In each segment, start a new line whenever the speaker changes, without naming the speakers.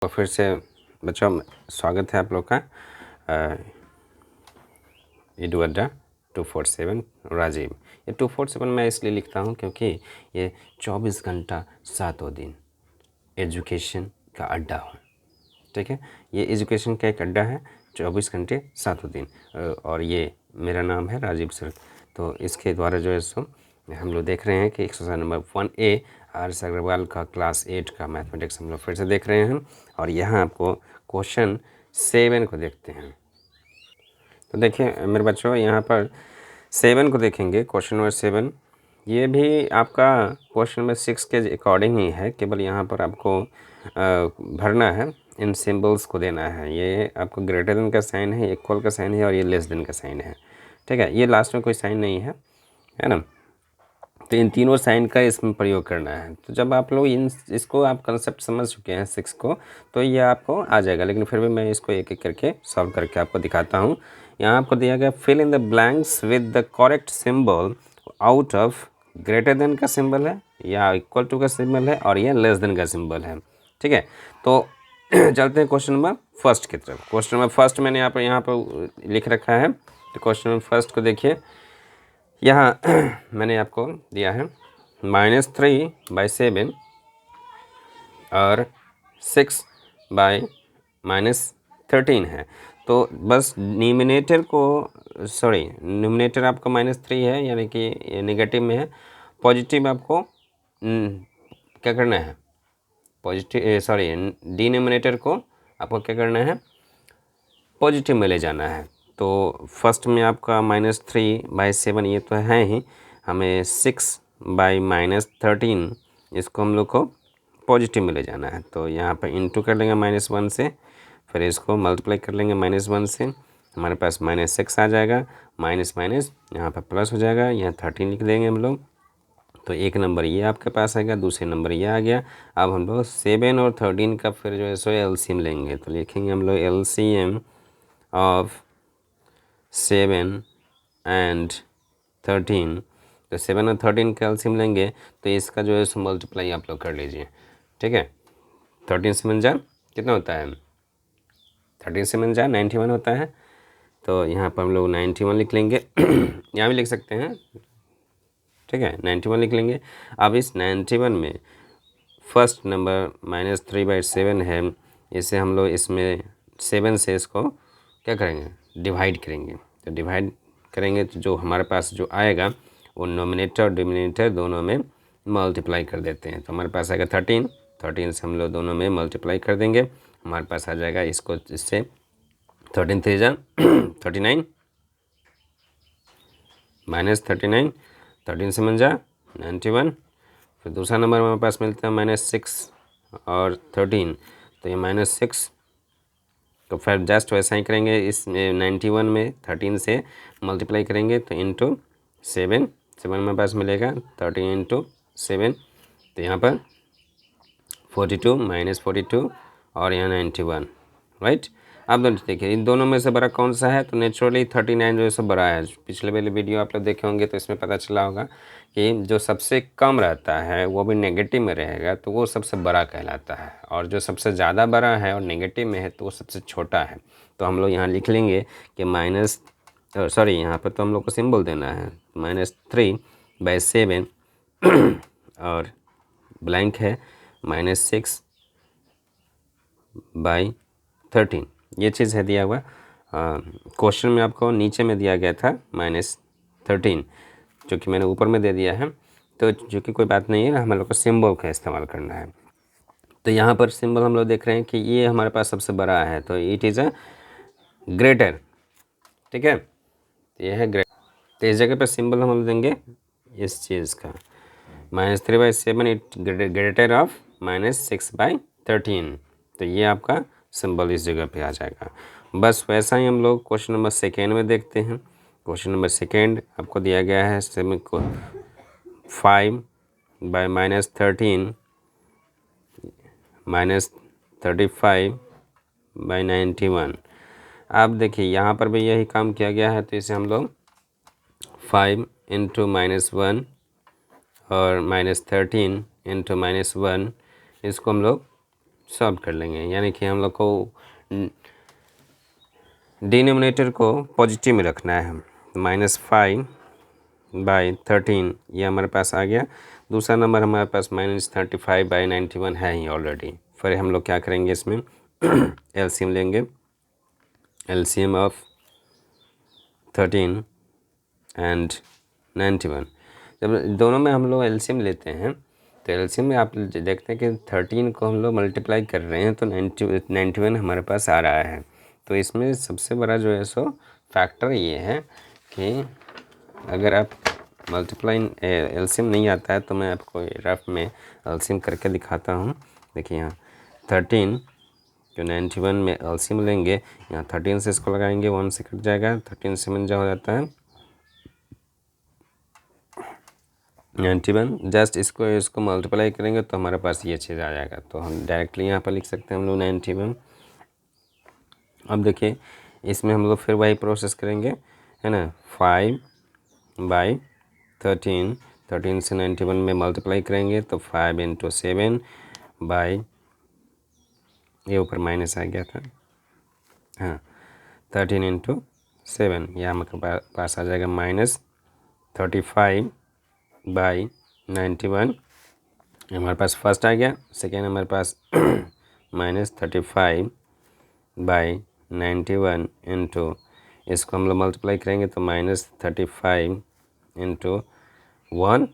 तो फिर से बच्चों स्वागत है आप लोग का ईडू अड्डा 247 राजीव। ये 247 मैं इसलिए लिखता हूँ क्योंकि ये 24 घंटा सातों दिन एजुकेशन का अड्डा हो। ठीक है, ये एजुकेशन का एक अड्डा है 24 घंटे सातों दिन। और ये मेरा नाम है राजीव सर। तो इसके द्वारा जो है सो हम लोग देख रहे हैं कि exercise number 1A RS. Agarwal का क्लास 8 का मैथमेटिक्स हम लोग फिर से देख रहे हैं। और यहाँ आपको क्वेश्चन 7 को देखते हैं। तो देखिए मेरे बच्चों, यहाँ पर 7 को देखेंगे, क्वेश्चन नंबर 7। ये भी आपका क्वेश्चन नंबर 6 के अकॉर्डिंग ही है, केवल यहाँ पर आपको भरना है, इन सिंबल्स को देना है। ये आपको ग्रेटर देन का साइन है, इक्वल का साइन है और ये लेस देन का साइन है। ठीक है, ये लास्ट में कोई साइन नहीं है ना। तो इन तीनों साइन का इसमें प्रयोग करना है। तो जब आप लोग इसको आप कंसेप्ट समझ चुके हैं 6 को, तो ये आपको आ जाएगा। लेकिन फिर भी मैं इसको एक एक करके सॉल्व करके आपको दिखाता हूँ। यहाँ आपको दिया गया fill in the blanks with the correct symbol out of greater than का सिंबल है या इक्वल टू का सिंबल है और ये लेस देन का सिंबल है। ठीक है, तो चलते हैं क्वेश्चन नंबर फर्स्ट की तरफ। क्वेश्चन नंबर फर्स्ट मैंने यहाँ पर लिख रखा है। तो क्वेश्चन नंबर फर्स्ट को देखिए, यहाँ मैंने आपको दिया है -3/7 और 6/-13 है। तो बस न्यूमिनेटर को, सॉरी न्यूमिनेटर आपका -3 है, यानी कि नेगेटिव में है। पॉजिटिव आपको क्या करना है, पॉजिटिव सॉरी डिनोमिनेटर को आपको क्या करना है, पॉजिटिव में ले जाना है। तो फर्स्ट में आपका -3/7 ये तो है ही, हमें 6/-13 इसको हम लोग को पॉजिटिव में ले जाना है। तो यहाँ पर इंटू कर लेंगे -1 से, फिर इसको मल्टीप्लाई कर लेंगे -1 से, हमारे पास -6 आ जाएगा। माइनस माइनस यहाँ पर प्लस हो जाएगा, यहाँ 13 लिख देंगे हम लोग। तो एक नंबर ये आपके पास आएगा, दूसरे नंबर ये आ गया। अब हम लोग 7 और 13 का फिर जो है सो एलसीएम लेंगे। तो लिखेंगे हम लोग एलसीएम ऑफ 7 एंड 13। तो 7 और 13 का एलसीएम लेंगे तो इसका जो है सो मल्टीप्लाई आप लोग कर लीजिए। ठीक है, 13 से मन जा कितना होता है, 13 से मन जा 91 होता है। तो यहाँ पर हम लोग 91 लिख लेंगे यहाँ भी लिख सकते हैं। ठीक है, 91 लिख लेंगे। अब इस 91 में फर्स्ट नंबर -3/7 है, इसे हम लोग इसमें 7 से इसको क्या करेंगे, डिवाइड करेंगे। तो डिवाइड करेंगे तो जो हमारे पास जो आएगा वो नोमिनेटर और डिनोमिनेटर दोनों में मल्टीप्लाई कर देते हैं। तो हमारे पास आएगा 13 से हम लोग दोनों में मल्टीप्लाई कर देंगे, हमारे पास आ जाएगा इसको, इससे 13 3 जा 39 -39, 13 से मन जा 91। फिर दूसरा नंबर हमारे पास मिलता है -6 और 13, तो ये -6। तो फिर जस्ट वैसा ही करेंगे, इस 91 में 13 से मल्टीप्लाई करेंगे तो इंटू 7 हमारे पास मिलेगा 13 इंटू 7। तो यहाँ पर 42 -42 और यहाँ 91, राइट। अब देखिए इन दोनों में से बड़ा कौन सा है, तो नेचुरली 39 जो है सो बड़ा है। पिछले वाले वीडियो आप लोग देखे होंगे तो इसमें पता चला होगा कि जो सबसे कम रहता है वो भी नेगेटिव में रहेगा तो वो सबसे बड़ा कहलाता है, और जो सबसे ज़्यादा बड़ा है और नेगेटिव में है तो वो सबसे छोटा है। तो हम लोग यहाँ लिख लेंगे कि यहाँ पर तो हम लोग को सिंबल देना है -3/7 और ब्लैंक है -6/13। ये चीज़ है दिया हुआ। क्वेश्चन में आपको नीचे में दिया गया था -13, जो कि मैंने ऊपर में दे दिया है। तो जो कि कोई बात नहीं है, हम लोग को सिंबल का इस्तेमाल करना है। तो यहाँ पर सिंबल हम लोग देख रहे हैं कि ये हमारे पास सबसे बड़ा है, तो इट इज़ अ ग्रेटर। ठीक है, ये है ग्रेटर। तो इस जगह पर सिंबल हम लोग देंगे इस चीज़ का -3/7 इट ग्रेटर ऑफ -6/13। तो ये आपका सिंबल इस जगह पे आ जाएगा। बस वैसा ही हम लोग क्वेश्चन नंबर सेकेंड में देखते हैं। क्वेश्चन नंबर सेकेंड आपको दिया गया है 5/-13 -35/91। अब देखिए यहाँ पर भी यही काम किया गया है, तो इसे हम लोग 5 इंटू -1 और -13 इंटू -1 इसको हम लोग सॉल्व कर लेंगे। यानी कि हम लोग को डिनोमिनेटर को पॉजिटिव में रखना है। -5/13 ये हमारे पास आ गया। दूसरा नंबर हमारे पास -35/91 है ही ऑलरेडी। फिर हम लोग क्या करेंगे इसमें एलसीएम लेंगे। LCM of 13 and 91। जब दोनों में हम लोग एलसीएम लेते हैं तो एलसीएम में आप देखते हैं कि 13 को हम लोग मल्टीप्लाई कर रहे हैं तो 91 हमारे पास आ रहा है। तो इसमें सबसे बड़ा जो है सो फैक्टर ये है कि अगर आप मल्टीप्लाई एलसीएम नहीं आता है तो मैं आपको रफ में एलसीएम करके दिखाता हूँ। देखिए यहाँ 13 जो 91 में एलसीएम लेंगे, यहाँ 13 से इसको लगाएंगे 1 से कट जाएगा, 13 से 1 हो जाता है 91। जस्ट इसको मल्टीप्लाई करेंगे तो हमारे पास ये चीज़ आ जाएगा। तो हम डायरेक्टली यहाँ पर लिख सकते हैं हम लोग 91। अब देखिए इसमें हम लोग फिर वही प्रोसेस करेंगे, है ना। 5/13, 13 से 91 में मल्टीप्लाई करेंगे तो 5 × 7 बाई, ये ऊपर माइनस आ गया था, हाँ 13 × 7, यह हमारे पास आ जाएगा -35/91। हमारे पास फर्स्ट आ गया। सेकेंड हमारे पास -35/91 इंटू, इसको हम लोग मल्टीप्लाई करेंगे तो -35 × 1,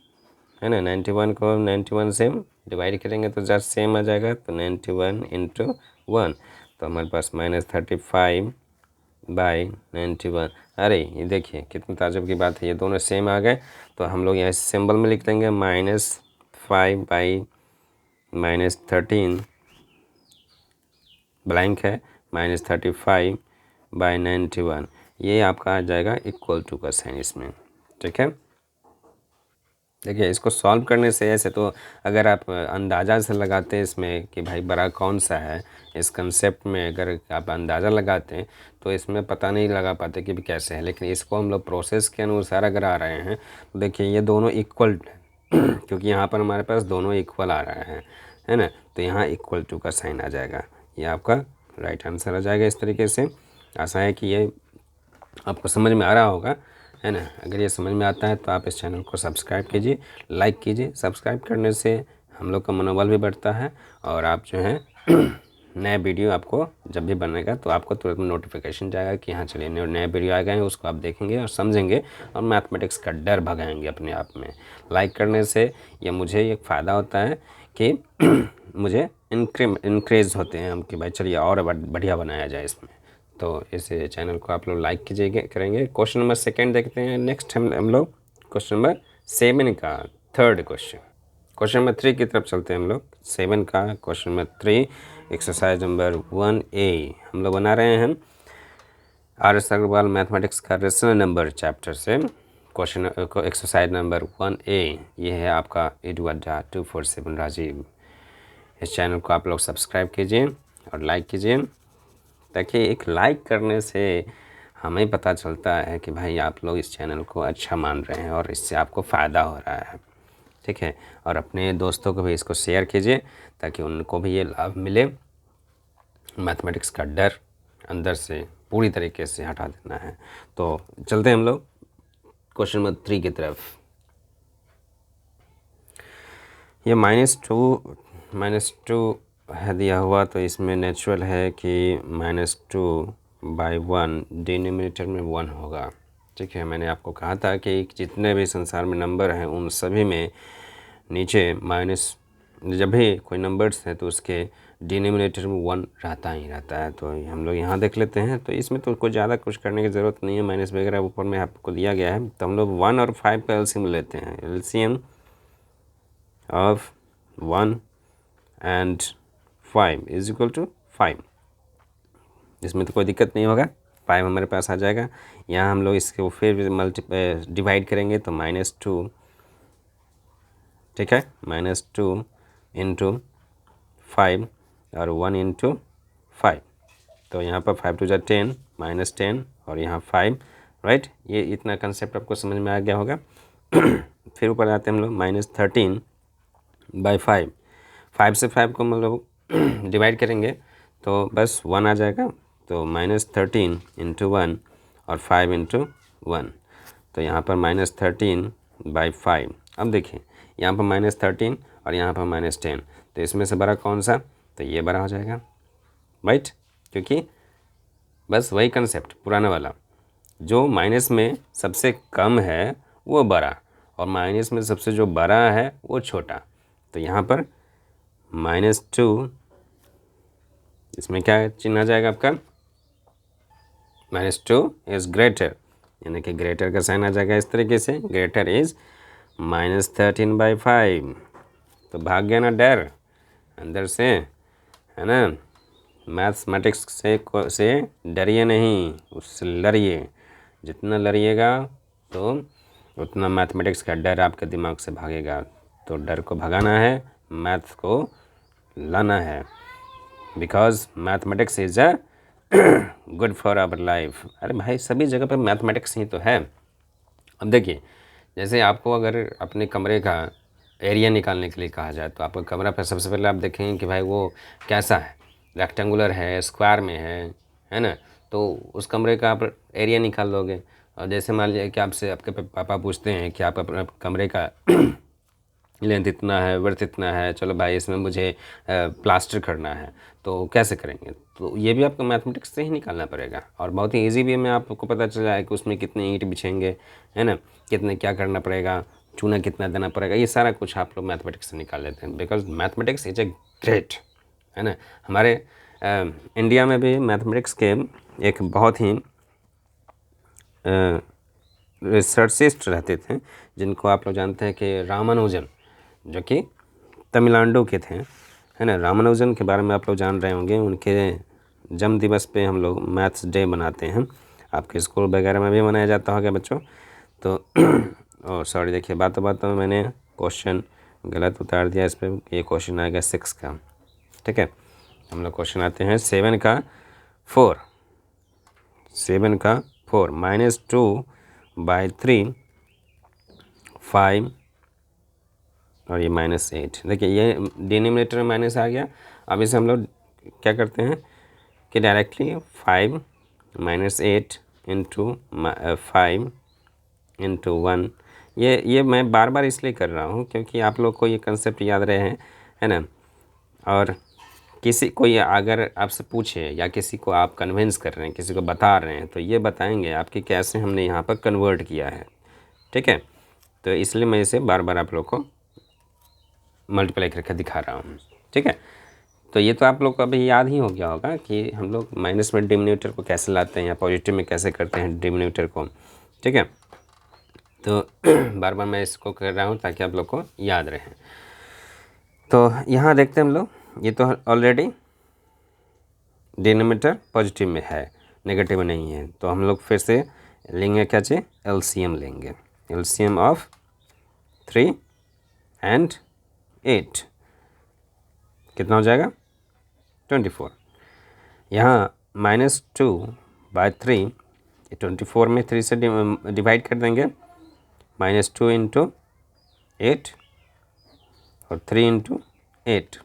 है ना। 91 को 91 से डिवाइड करेंगे तो जस्ट सेम आ जाएगा, तो 91 × 1, तो हमारे पास -35/91। अरे ये देखिए कितनी ताजुब की बात है, ये दोनों सेम आ गए। तो हम लोग यहाँ सिंबल में लिख देंगे -5/13 ब्लैंक है, -35/91, ये आपका आ जाएगा इक्वल टू का साइन इसमें। ठीक है, देखिए इसको सॉल्व करने से ऐसे तो अगर आप अंदाज़ा से लगाते हैं इसमें कि भाई बड़ा कौन सा है, इस कंसेप्ट में अगर आप अंदाज़ा लगाते हैं तो इसमें पता नहीं लगा पाते कि भी कैसे है। लेकिन इसको हम लोग प्रोसेस के अनुसार अगर आ रहे हैं तो देखिए ये दोनों इक्वल क्योंकि यहाँ पर हमारे पास दोनों इक्वल आ रहा है ना। तो यहाँ इक्वल टू का साइन आ जाएगा, ये आपका राइट आंसर आ जाएगा। इस तरीके से आशा है कि ये आपको समझ में आ रहा होगा, है ना। अगर ये समझ में आता है तो आप इस चैनल को सब्सक्राइब कीजिए, लाइक कीजिए। सब्सक्राइब करने से हम लोग का मनोबल भी बढ़ता है और आप जो है नए वीडियो आपको जब भी बनेगा तो आपको तुरंत नोटिफिकेशन जाएगा कि हाँ चलिए नए वीडियो आ गए हैं, उसको आप देखेंगे और समझेंगे और मैथमेटिक्स का डर भगाएंगे अपने आप में। लाइक करने से ये मुझे एक फ़ायदा होता है कि मुझे इनक्रेज होते हैं हम कि भाई चलिए और बढ़िया बनाया जाए इसमें। तो इस चैनल को आप लोग लाइक कीजिएगा करेंगे। क्वेश्चन नंबर 2 देखते हैं। नेक्स्ट हम लोग क्वेश्चन नंबर 7 का थर्ड क्वेश्चन नंबर 3 की तरफ चलते हैं हम लोग। 7 का question number 3 exercise number 1A हम लोग बना रहे हैं RS अग्रवाल मैथमेटिक्स का रेशनल नंबर चैप्टर से क्वेश्चन एक्सरसाइज नंबर 1A। ये है आपका EDU अड्डा 247 राजीव। इस चैनल को आप लोग सब्सक्राइब कीजिए और लाइक कीजिए, ताकि एक लाइक करने से हमें पता चलता है कि भाई आप लोग इस चैनल को अच्छा मान रहे हैं और इससे आपको फ़ायदा हो रहा है। ठीक है, और अपने दोस्तों को भी इसको शेयर कीजिए ताकि उनको भी ये लाभ मिले। मैथमेटिक्स का डर अंदर से पूरी तरीके से हटा देना है। तो चलते हैं हम लोग क्वेश्चन नंबर 3 की तरफ। ये -2 है दिया हुआ, तो इसमें नेचुरल है कि -2/1 डिनोमिनेटर में 1 होगा। ठीक है, मैंने आपको कहा था कि जितने भी संसार में नंबर हैं उन सभी में नीचे माइनस, जब भी कोई नंबर्स हैं तो उसके डिनोमिनेटर में 1 रहता ही रहता है। तो हम लोग यहाँ देख लेते हैं। तो इसमें तो कुछ ज़्यादा कुछ करने की ज़रूरत नहीं है, माइनस वगैरह ऊपर में आपको दिया गया है। तो हम लोग 1 और 5 का एलसीएम लेते हैं। LCM of 1 and 5 is equal to 5। इसमें तो कोई दिक्कत नहीं होगा, 5 हमारे पास आ जाएगा। यहाँ हम लोग इसको फिर डिवाइड करेंगे तो -2, ठीक है, -2 × 5 और 1 × 5। तो यहाँ पर 5 × 2 = 10, -10 और यहाँ 5, राइट। ये इतना कंसेप्ट आपको समझ में आ गया होगा। फिर ऊपर आते हैं हम लोग -13/5। 5 से 5 को हम लोग डिवाइड करेंगे तो बस 1 आ जाएगा, तो -13 इंटू 1 और 5 इंटू 1, तो यहाँ पर -13/5। अब देखिए यहाँ पर -13 और यहाँ पर -10, तो इसमें से बड़ा कौन सा, तो ये बड़ा हो जाएगा, राइट, क्योंकि बस वही कंसेप्ट पुराना वाला, जो माइनस में सबसे कम है वो बड़ा और माइनस में सबसे जो बड़ा है वो छोटा। तो यहाँ पर -2, इसमें क्या चिन्ह आ जाएगा आपका, -2 इज़ ग्रेटर, यानी कि ग्रेटर का साइन आ जाएगा इस तरीके से, ग्रेटर इज़ -13/5। तो भाग गया ना डर अंदर से, है ना। मैथमेटिक्स से डरिए नहीं, उससे लड़िए, जितना लड़िएगा तो उतना मैथमेटिक्स का डर आपके दिमाग से भागेगा। तो डर को भगाना है, मैथ्स को लाना है, because mathematics is a good for our life. अरे भाई सभी जगह पर मैथमेटिक्स ही तो है। अब देखिए, जैसे आपको अगर अपने कमरे का एरिया निकालने के लिए कहा जाए तो आपका कमरा पर सबसे पहले आप देखेंगे कि भाई वो कैसा है, रेक्टेंगुलर है, स्क्वायर में है ना, तो उस कमरे का आप एरिया निकाल दोगे। और जैसे मान लीजिए कि आपसे आपके पापा पूछते हैं कि आप अपने कमरे का लेंथ इतना है, वर्थ इतना है, चलो भाई इसमें मुझे प्लास्टर करना है, तो कैसे करेंगे, तो ये भी आपको मैथमेटिक्स से ही निकालना पड़ेगा। और बहुत ही ईजी वे में आपको पता चल जाए कि उसमें कितने ईंट बिछेंगे, है ना, कितने क्या करना पड़ेगा, चूना कितना देना पड़ेगा, ये सारा कुछ आप लोग मैथमेटिक्स से निकाल लेते हैं, because mathematics is a great, है ना। हमारे इंडिया में भी मैथमेटिक्स के एक बहुत ही रिसर्चिस्ट रहते थे, जिनको आप लोग जानते हैं कि रामानुजन, जो कि तमिलनाडु के थे, है ना। रामानुजन के बारे में आप लोग जान रहे होंगे, उनके जन्म दिवस पे हम लोग मैथ्स डे मनाते हैं, आपके स्कूल वगैरह में भी मनाया जाता होगा बच्चों। तो और सॉरी, देखिए बातों बातों में मैंने क्वेश्चन गलत उतार दिया, इस पर ये क्वेश्चन आएगा 6 का, ठीक है। हम लोग क्वेश्चन आते हैं 7 का 4, 7 का 4 -2/3 5 और ये -8। देखिए ये डिनोमिनेटर में माइनस आ गया। अब इसे हम लोग क्या करते हैं कि डायरेक्टली 5 -8 इंटू 5 इंटू 1, ये मैं बार बार इसलिए कर रहा हूँ क्योंकि आप लोग को ये कंसेप्ट याद रहे हैं, है ना। और किसी को ये अगर आपसे पूछे या किसी को आप कन्विंस कर रहे हैं, किसी को बता रहे हैं, तो ये बताएंगे आपकी कैसे हमने यहाँ पर कन्वर्ट किया है, ठीक है। तो इसलिए मैं इसे बार बार आप लोग को मल्टीप्लाई करके दिखा रहा हूँ, ठीक है। तो ये तो आप लोग को अभी याद ही हो गया होगा कि हम लोग माइनस में डिनोमिनेटर को कैसे लाते हैं या पॉजिटिव में कैसे करते हैं डिनोमिनेटर को, ठीक है। तो बार बार मैं इसको कर रहा हूँ ताकि आप लोग को याद रहे। तो यहाँ देखते हैं हम लोग, ये तो ऑलरेडी डिनोमिनेटर पॉजिटिव में है, नेगेटिव में नहीं है, तो हम लोग फिर से लेंगे क्या चाहिए, एलसीएम लेंगे, एलसीएम ऑफ 3 एंड 8 कितना हो जाएगा 24। यहाँ -2/3, 24 में 3 से डिवाइड कर देंगे, -2 इंटू 8 और 3 इंटू 8,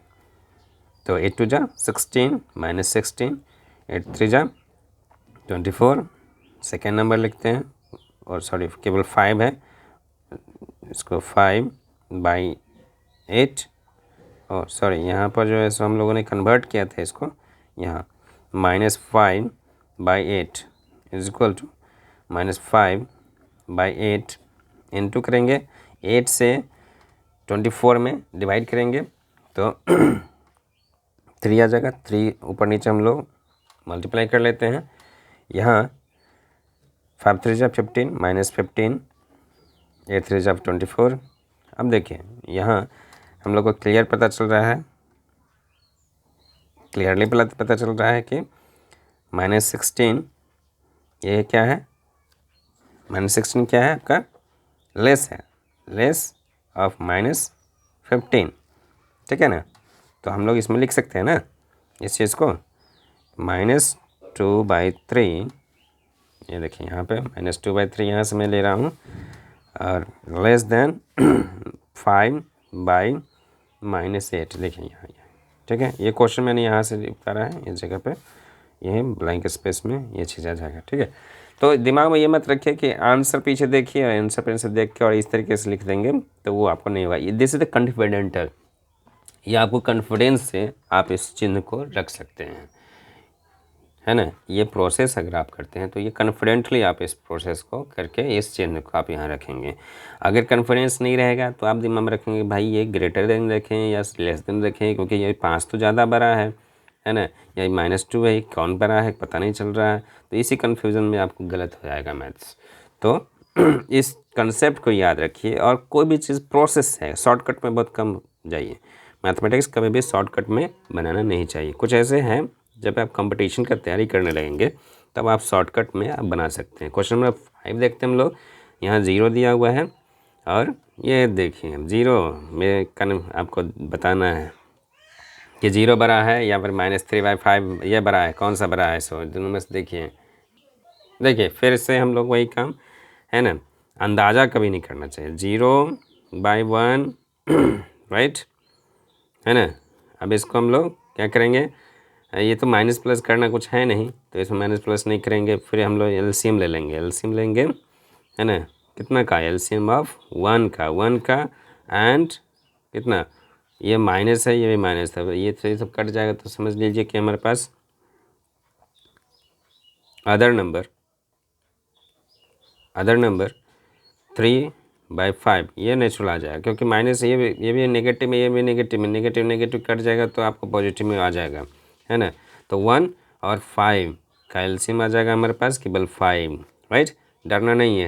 तो 8 2 जा 16 -16, 8 3 जा 24। सेकेंड नंबर लिखते हैं, और सॉरी केवल 5 है, इसको 5/8, और सॉरी यहाँ पर जो है सो हम लोगों ने कन्वर्ट किया था इसको, यहाँ -5/8 इज इक्वल टू -5/8 इंटू करेंगे 8 से 24 में डिवाइड करेंगे तो 3 आ जाएगा, 3 ऊपर नीचे हम लोग मल्टीप्लाई कर लेते हैं। यहाँ 5 3 जा 15 -15, 8 3 जा 24। अब देखिए यहाँ हम लोग को क्लियर पता चल रहा है, क्लियरली पता चल रहा है कि -16 ये क्या है, -16 क्या है आपका, लेस है, लेस ऑफ -15, ठीक है ना। तो हम लोग इसमें लिख सकते हैं ना इस चीज़ को, -2/3, ये देखिए यहाँ पे -2/3 यहाँ से मैं ले रहा हूँ, और लेस देन 5/-8 देखिए यहाँ, ठीक है, ये क्वेश्चन मैंने यहाँ से उतारा है, इस जगह पे ये ब्लैंक स्पेस में ये चीज़ आ जाएगा। ठीक है, तो दिमाग में ये मत रखिए कि आंसर पीछे देखिए और आंसर पे देख के और इस तरीके से लिख देंगे तो वो आपको नहीं होगा। दिस इज द कॉन्फिडेंटल, ये आपको कॉन्फिडेंस से आप इस चिन्ह को रख सकते हैं, है ना। ये प्रोसेस अगर आप करते हैं तो ये कॉन्फिडेंटली आप इस प्रोसेस को करके इस चिन्ह को आप यहाँ रखेंगे। अगर कॉन्फिडेंस नहीं रहेगा तो आप दिमाग में रखेंगे भाई ये ग्रेटर देन रखें या लेस देन रखें, क्योंकि ये 5 तो ज़्यादा बड़ा है ना, या -2 है, कौन बड़ा है पता नहीं चल रहा है, तो इसी कन्फ्यूज़न में आपको गलत हो जाएगा मैथ्स। तो इस कंसेप्ट को याद रखिए, और कोई भी चीज़ प्रोसेस है, शॉर्टकट में बहुत कम जाइए। मैथमेटिक्स कभी भी शॉर्टकट में बनाना नहीं चाहिए। कुछ ऐसे हैं जब आप कंपटीशन का तैयारी करने लगेंगे तब आप शॉर्टकट में आप बना सकते हैं। क्वेश्चन नंबर 5 देखते हैं हम लोग। यहाँ 0 दिया हुआ है और ये देखिए 0 में आपको बताना है कि 0 बड़ा है या फिर -3/5 ये बड़ा है, कौन सा बड़ा है। सो दोनों में से देखिए फिर से हम लोग वही काम है ना, अंदाज़ा कभी नहीं करना चाहिए। 0/1 राइट, है ना। अब इसको हम लोग क्या करेंगे, ये तो माइनस प्लस करना कुछ है नहीं, तो इसमें माइनस प्लस नहीं करेंगे। फिर हम लोग एलसीएम ले लेंगे, है ना, कितना का एलसीएम ऑफ 1 का एंड कितना, ये माइनस है, ये भी माइनस है, ये तो सब कट जाएगा, तो समझ लीजिए कि हमारे पास अदर नंबर 3/5 ये नेचुरल आ जाएगा, क्योंकि माइनस ये भी नेगेटिव में, ये भी नेगेटिव में, नेगेटिव कट जाएगा तो आपको पॉजिटिव में आ जाएगा, है ना। तो 1 और 5 का एलसीएम आ जाएगा हमारे पास केवल 5, राइट। डरना नहीं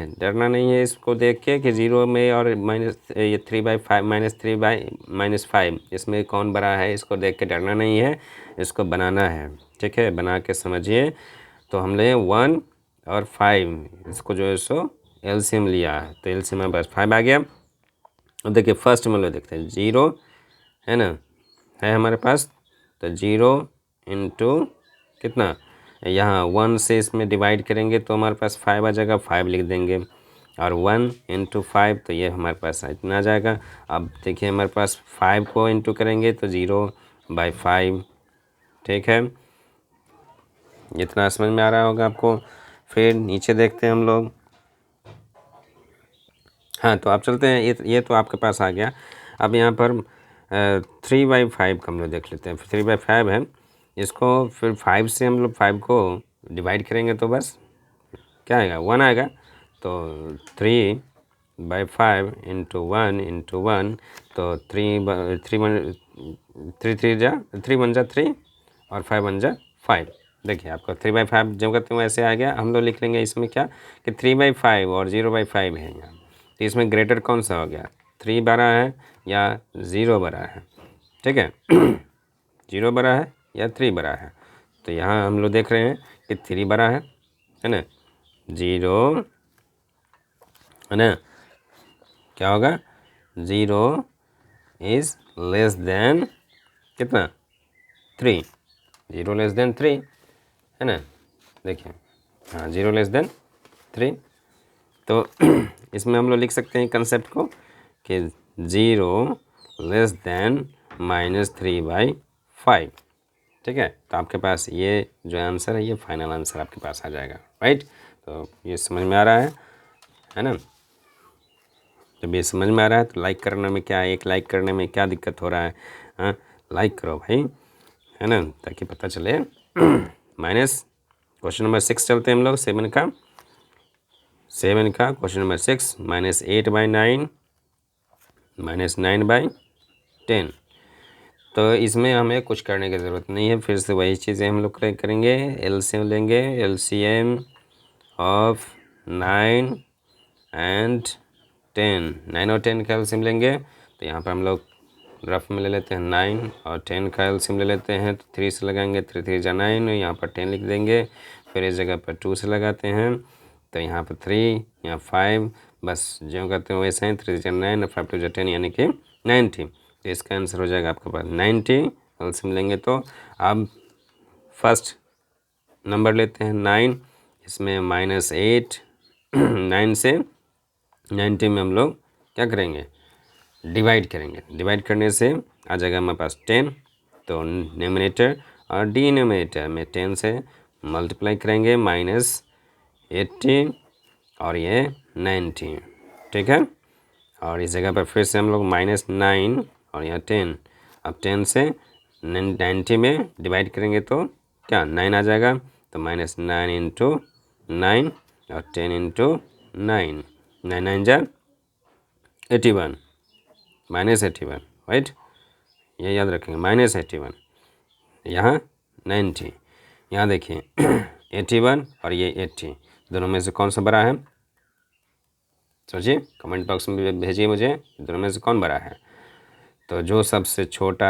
है इसको देख के कि 0 में और ये 3/5 -3/-5 इसमें कौन बड़ा है, इसको देख के डरना नहीं है, इसको बनाना है। ठीक है, बना के समझिए। तो हमने 1 और 5 इसको जो है सो एलसीएम लिया है, तो एलसीएम में बस 5 आ गया। अब देखिए फर्स्ट में लोग देखते हैं 0 है ना, है हमारे पास, तो 0 इंटू कितना, यहाँ 1 से इसमें डिवाइड करेंगे तो हमारे पास 5 आ जाएगा, 5 लिख देंगे, और 1 इंटू 5 तो ये हमारे पास इतना आ जाएगा। अब देखिए हमारे पास 5 को इंटू करेंगे तो 0/5, ठीक है, इतना समझ में आ रहा होगा आपको। फिर नीचे देखते हैं हम लोग। हाँ, तो आप चलते हैं, ये तो आपके पास आ गया। अब यहाँ पर 3/5 का हम लोग देख लेते हैं। 3/5 है, इसको फिर 5 से हम लोग 5 को डिवाइड करेंगे तो बस क्या आएगा, 1 आएगा। तो 3/5 इंटू 1 तो 3 1 जा 3 और 5 1 जा 5। देखिए आपका 3/5 जब करते हैं ऐसे आ गया। हम लोग लिख लेंगे इसमें क्या कि 3/5 और 0/5 है यहाँ, तो इसमें ग्रेटर कौन सा हो गया, 3 बड़ा है या 0 बड़ा है। ठीक है 0 बड़ा है या 3 बड़ा है, तो यहाँ हम लोग देख रहे हैं कि 3 बड़ा है ना। 0 है ना, क्या होगा, 0 इज़ लेस देन कितना, 3, 0 लेस देन 3, है ना। देखिए हाँ 0 लेस देन 3, तो इसमें हम लोग लिख सकते हैं कंसेप्ट को कि 0 लेस देन -3/5। ठीक है, तो आपके पास ये जो आंसर है ये फाइनल आंसर आपके पास आ जाएगा, राइट। तो ये समझ में आ रहा है ना। जब ये समझ में आ रहा है तो लाइक करने में क्या है, एक लाइक करने में क्या दिक्कत हो रहा है, हाँ लाइक करो भाई, है ना, ताकि पता चले। माइनस क्वेश्चन नंबर 6 चलते हैं हम लोग। 7 का क्वेश्चन नंबर 6, -8/9 -9/10। तो इसमें हमें कुछ करने की ज़रूरत नहीं है, फिर से वही चीज़ें हम लोग करेंगे। एलसीएम लेंगे, एलसीएम ऑफ 9 एंड 10, 9 और 10 का एलसीएम लेंगे। तो यहाँ पर हम लोग रफ में ले लेते हैं 9 और 10 का एलसीएम ले लेते हैं, तो 3 से लगाएंगे, 3 3 जा 9, यहाँ पर 10 लिख देंगे। फिर इस जगह पर 2 से लगाते हैं, तो यहाँ पर 3, यहाँ 5, बस जो करते हैं वैसे ही, 3 जा 9 और 5 2 जा 10 यानी कि 90। तो इसका आंसर हो जाएगा आपके पास 90। एलसीएम लेंगे तो अब फर्स्ट नंबर लेते हैं 9, इसमें -8 9 से 90 में हम लोग क्या करेंगे, डिवाइड करेंगे। डिवाइड करने से आ जाएगा हमारे पास 10, तो न्यूमरेटर और डिनोमिनेटर में 10 से मल्टीप्लाई करेंगे, -80 और ये 90, ठीक है। और इस जगह पर फिर से हम लोग -9 और यहाँ 10, अब 10 से 90 में डिवाइड करेंगे तो क्या 9 आ जाएगा, तो -9 इंटू 9 और 10 इंटू 9, 9 9 जा 81, -81, राइट, ये याद रखेंगे, -81, यहाँ 90, यहाँ देखिए 81 और ये 80, दोनों में से कौन सा बड़ा है, सोचिए, कमेंट बॉक्स में भेजिए मुझे, दोनों में से कौन बड़ा है। तो जो सबसे छोटा